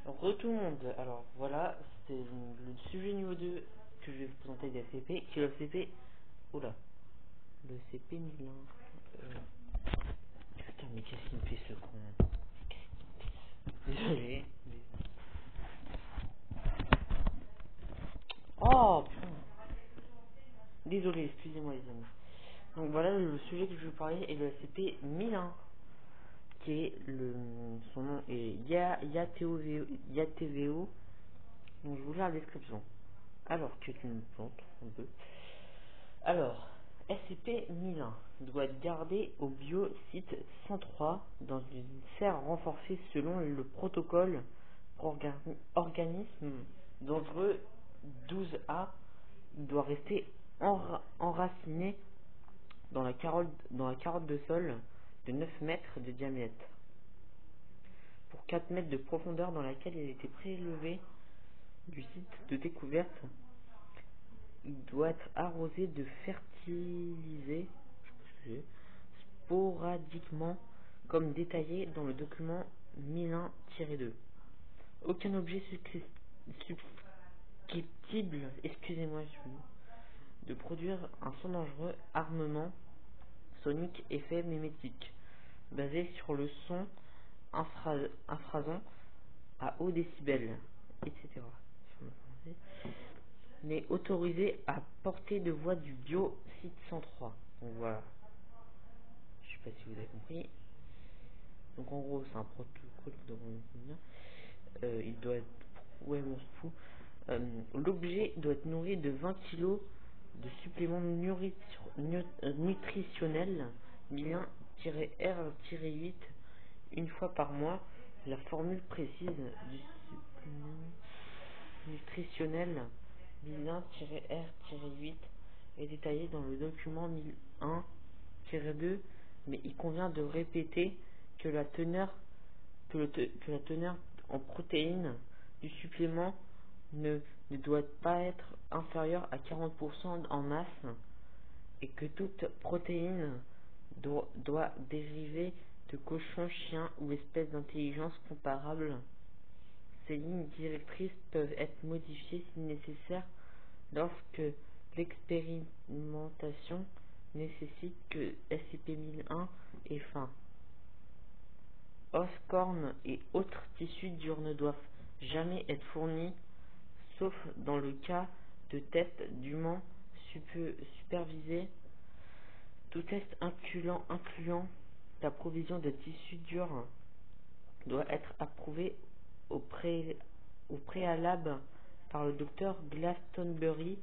Re tout le monde, alors voilà, c'est le sujet niveau 2 que je vais vous présenter des FCP, qui est le CP, oula, le CP 1001. Putain, mais qu'est-ce qu'il me fait ce con? Désolé. Oh putain, désolé, excusez-moi les amis. Donc voilà, le sujet que je vais vous parler est le SCP 1001, qui est son nom est YATVO, donc je vous lis la description. Alors, qui est une plante, un peu. Alors, SCP-1001 doit être gardé au biosite 103 dans une serre renforcée selon le protocole pour organisme dangereux 12A. Il doit rester enraciné dans la carotte de sol de 9 mètres de diamètre pour 4 mètres de profondeur dans laquelle il a été prélevé du site de découverte. Il doit être arrosé de fertilisés sporadiquement, comme détaillé dans le document 1001-2. Aucun objet susceptible, excusez-moi, de produire un son dangereux, armement sonique, effet mimétique, basé sur le son infrason à haut décibel, etc. N'est autorisé à portée de voix du bio site 103. Donc voilà, je sais pas si vous avez compris. Donc en gros, c'est un protocole de il doit être. Ouais, bon, c'est fou. L'objet doit être nourri de 20 kilos de suppléments nutritionnels 1001-R-8 une fois par mois. La formule précise du supplément nutritionnel 1001-R-8 est détaillée dans le document 1001-2, mais il convient de répéter que la teneur que la teneur en protéines du supplément ne, ne doit pas être inférieure à 40% en masse et que toute protéine doit dériver de cochons, chiens ou espèces d'intelligence comparables. Ces lignes directrices peuvent être modifiées si nécessaire lorsque l'expérimentation nécessite que SCP-1001 ait fin. Os, cornes et autres tissus durs ne doivent jamais être fournis, sauf dans le cas de tests dûment supervisés. Tout test incluant la provision de tissus durs doit être approuvé au préalable par le docteur Glastonbury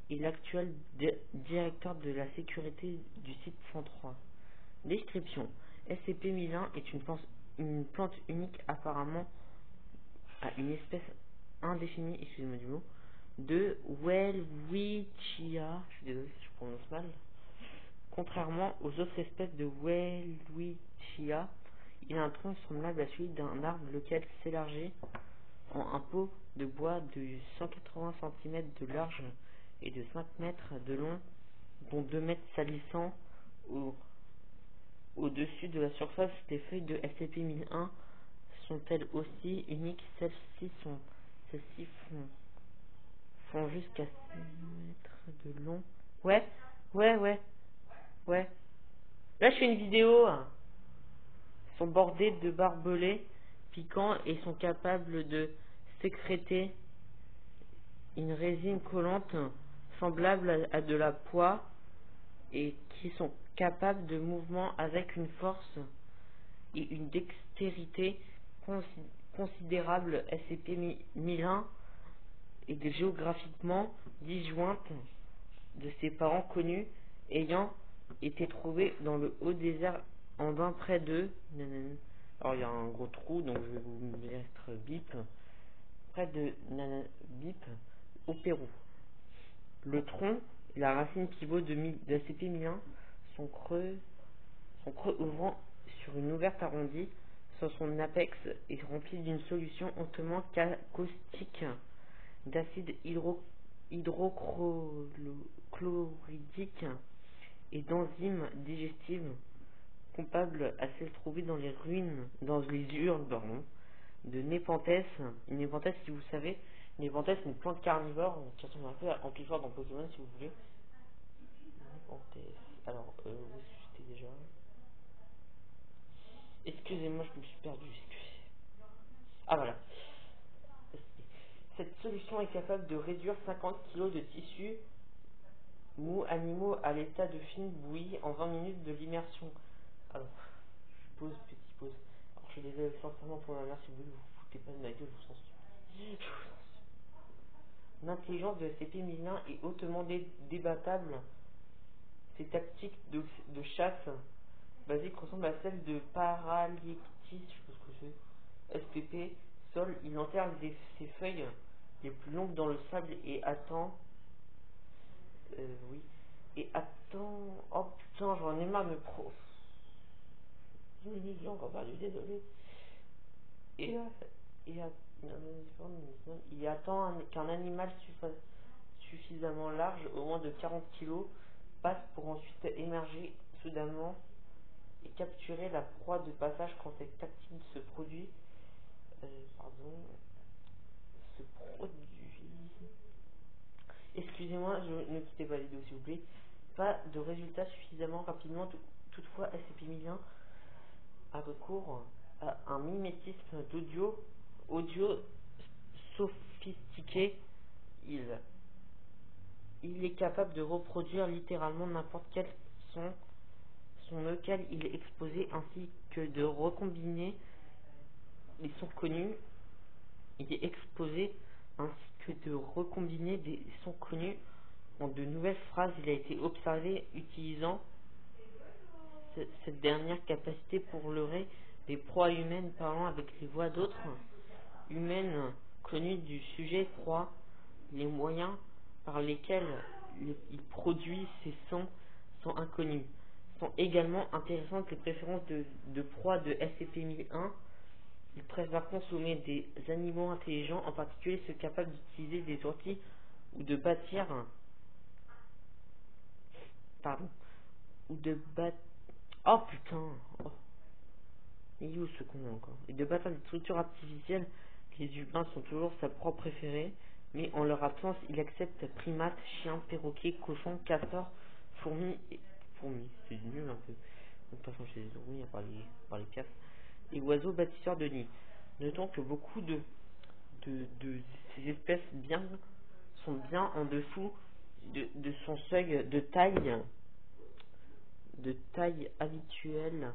et l'actuel directeur de la sécurité du site 103. Description: SCP-1001 est une plante unique apparemment à une espèce indéfinie, excusez-moi du mot, de Welwitschia, je suis désolé si je prononce mal. Contrairement aux autres espèces de Welwitschia, il a un tronc semblable à celui d'un arbre lequel s'élargit en un pot de bois de 180 cm de large et de 5 mètres de long, dont 2 mètres salissant au-dessus de la surface. Des feuilles de SCP-1001 sont-elles aussi uniques? Celles-ci font jusqu'à 6 mètres de long. Ouais, ouais. Là, je fais une vidéo. Sont bordées de barbelés piquants et sont capables de sécréter une résine collante semblable à de la poix et qui sont capables de mouvements avec une force et une dextérité considérable. SCP-1001 est géographiquement disjointe de ses parents connus, ayant été trouvé dans le haut désert andin près de. Alors il y a un gros trou, donc je vais vous mettre bip. Près de Bip, au Pérou. Le tronc et la racine pivot de SCP-1001 sont creux ouvrant sur une ouverte arrondie. Sur son apex est rempli d'une solution hautement caustique d'acide hydrochloridique et d'enzymes digestives comparables à celles trouvées dans les urnes de Nepenthes. Une Nepenthes, si vous savez, une Nepenthes, c'est une plante carnivore qui ressemble un peu à Amplifort dans Pokémon, si vous voulez. Nepenthes. Alors, où est-ce que j'étais déjà? Excusez-moi, je me suis perdu. Ah voilà. Cette solution est capable de réduire 50 kg de tissus mous animaux à l'état de fine bouillie en 20 minutes de l'immersion. Alors, je pose, petit pause. Alors, je les ai sincèrement pour ma mère, si vous voulez, vous vous foutez pas de ma gueule, je vous censure. L'intelligence de SCP-1001 est hautement débattable. Ses tactiques de chasse basiques ressemblent à celles de Paralyctis, je sais pas ce que c'est, SPP, sol. Il enterre ses feuilles les plus longues dans le sable et attend. Oui. Et attend. Oh putain, j'en ai marre de me pro. J'ai encore perdu, désolé. Et, et a- il attend qu'un animal suffisamment large, au moins de 40 kg, passe pour ensuite émerger soudainement et capturer la proie de passage quand cette tactique se produit. Pardon. Se produit. Excusez-moi, ne quittez pas la vidéo s'il vous plaît. Pas de résultat suffisamment rapidement. Toutefois, SCP-1001 a recours à un mimétisme audio sophistiqué. Il, il est capable de reproduire littéralement n'importe quel son auquel il est exposé ainsi que de recombiner les sons connus. Il est exposé ainsi que de recombiner des sons connus en de nouvelles phrases. Il a été observé utilisant cette dernière capacité pour leurrer des proies humaines parlant avec les voix d'autres humaines connues du sujet proie. Les moyens par lesquels il produit ces sons sont inconnus. Sont également intéressantes les préférences de proie de SCP-1001. Il préfère consommer des animaux intelligents, en particulier ceux capables d'utiliser des outils ou de bâtir, pardon, ou de bâtir, oh putain, oh, il est où ce con encore, et de bâtir des structures artificielles. Les humains sont toujours sa proie préférée, mais en leur absence, il accepte primates, chiens, perroquets, cochons, castors, fourmis, c'est nul un peu, donc passons chez les ourous, par les piafs, et oiseaux bâtisseurs de nid. Notons que beaucoup de ces espèces sont bien en dessous de son seuil de taille habituelle.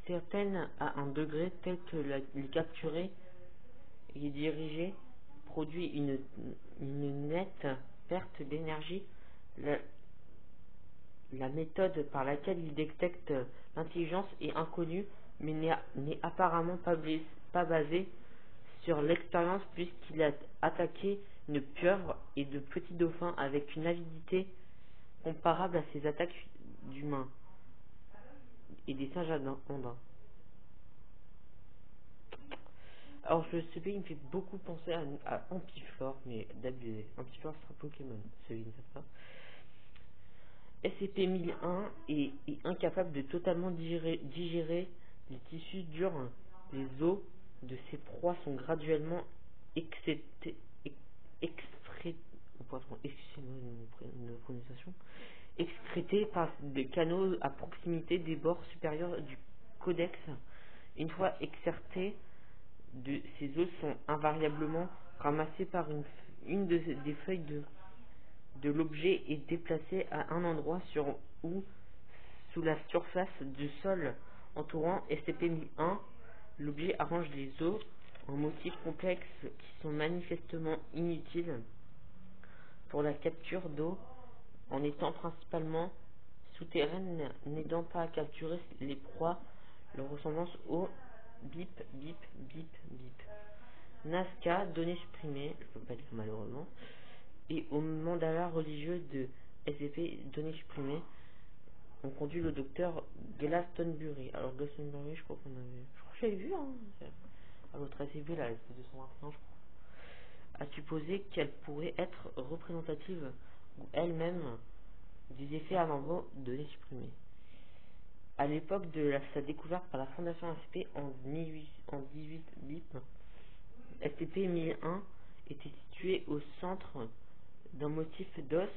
Certaines à un degré tel que les capturer et les diriger produit une nette perte d'énergie. La, la méthode par laquelle il détecte l'intelligence est inconnue, mais n'est apparemment pas basée sur l'expérience, puisqu'il a attaqué une pieuvre et de petits dauphins avec une avidité comparable à ses attaques d'humains et des singes andins. Alors je sais pas, il me fait beaucoup penser à Ampliflore, mais d'abusé. Ampliflore c'est un Pokémon, celui ne sait pas. SCP-1001 est incapable de totalement digérer les tissus durs. Les os de ses proies sont graduellement excrétés, excusez-moi de prononciation, excrétés par des canaux à proximité des bords supérieurs du codex. Une fois excertés, ces os sont invariablement ramassés par des feuilles de l'objet et déplacés à un endroit sous la surface du sol entourant SCP-1001. L'objet arrange les os en motifs complexes qui sont manifestement inutiles pour la capture d'eau, en étant principalement souterraine, n'aidant pas à capturer les proies. Leur ressemblance au bip bip bip bip Nazca, données supprimées, je peux pas lire malheureusement, et au mandala religieux de SCP, données supprimées, ont conduit le docteur Glastonbury. Alors Glastonbury, je crois que j'avais vu, hein, à l'autre SCP, là, c'était 221, je crois, a supposé qu'elle pourrait être représentative ou elle-même des effets anormaux de données supprimées. À l'époque de sa découverte par la Fondation SCP en 18 bip, SCP-1001 était situé au centre d'un motif d'os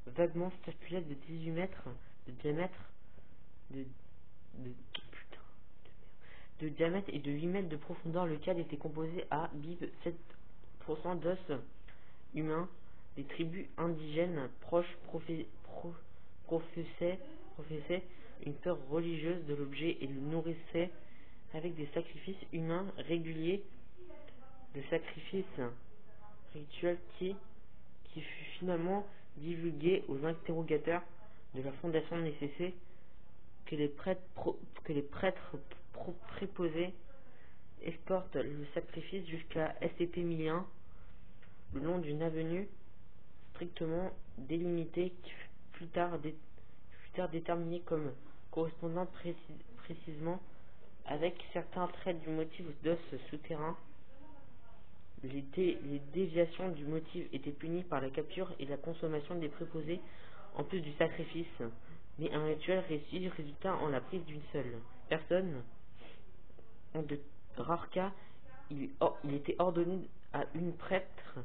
vaguement circulaire de 18 mètres de diamètre, putain, de diamètre et de 8 mètres de profondeur, lequel était composé à bib 7% d'os humains. Les tribus indigènes proches professaient une peur religieuse de l'objet et le nourrissaient avec des sacrifices humains réguliers. Le sacrifice rituel qui fut finalement divulgué aux interrogateurs de la fondation nécessaire que les prêtres préposés escortent le sacrifice jusqu'à SCP-1001 le long d'une avenue strictement délimitée qui fut plus tard déterminée comme correspondant précisément avec certains traits du motif d'os souterrain. Les déviations du motif étaient punies par la capture et la consommation des préposés en plus du sacrifice, mais un rituel réussi résulta en la prise d'une seule personne. En de rares cas, il était ordonné à une prêtre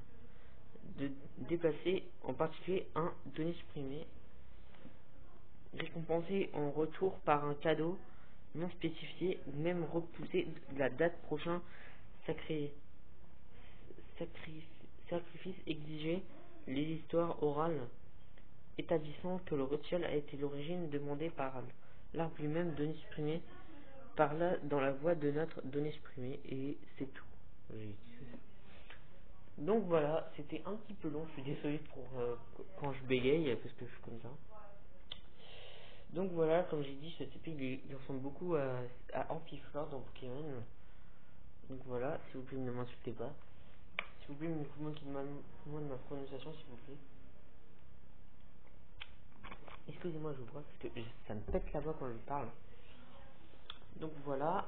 de déplacer en particulier un donné supprimé, récompensé en retour par un cadeau non spécifié ou même repousser la date prochain sacrifice exigé. Les histoires orales établissant que le rituel a été l'origine demandée par l'arbre lui-même donné supprimé par là dans la voie de notre donné supprimé, et c'est tout. Donc voilà, c'était un petit peu long, je suis désolé pour quand je bégaye parce que je suis comme ça. Donc voilà, comme j'ai dit, ce type il ressemble beaucoup à Ampiflore dans Pokémon. Donc voilà, s'il vous plaît, ne m'insultez pas. S'il vous plaît, me moquez de ma prononciation, s'il vous plaît. Excusez-moi, je vous vois, parce que ça me pète la voix quand je parle. Donc voilà.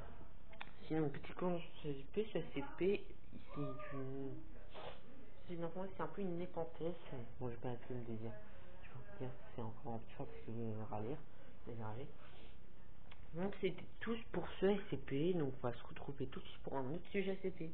Sinon, petit con, c'est SCP, c'est une information, c'est un peu une népentesse. Bon, je vais pas appeler le désir. Je vais dire que c'est encore en petit parce que je vais râler, énervé. Donc c'était tous pour ce SCP, donc on va se retrouver tout de suite pour un autre sujet SCP.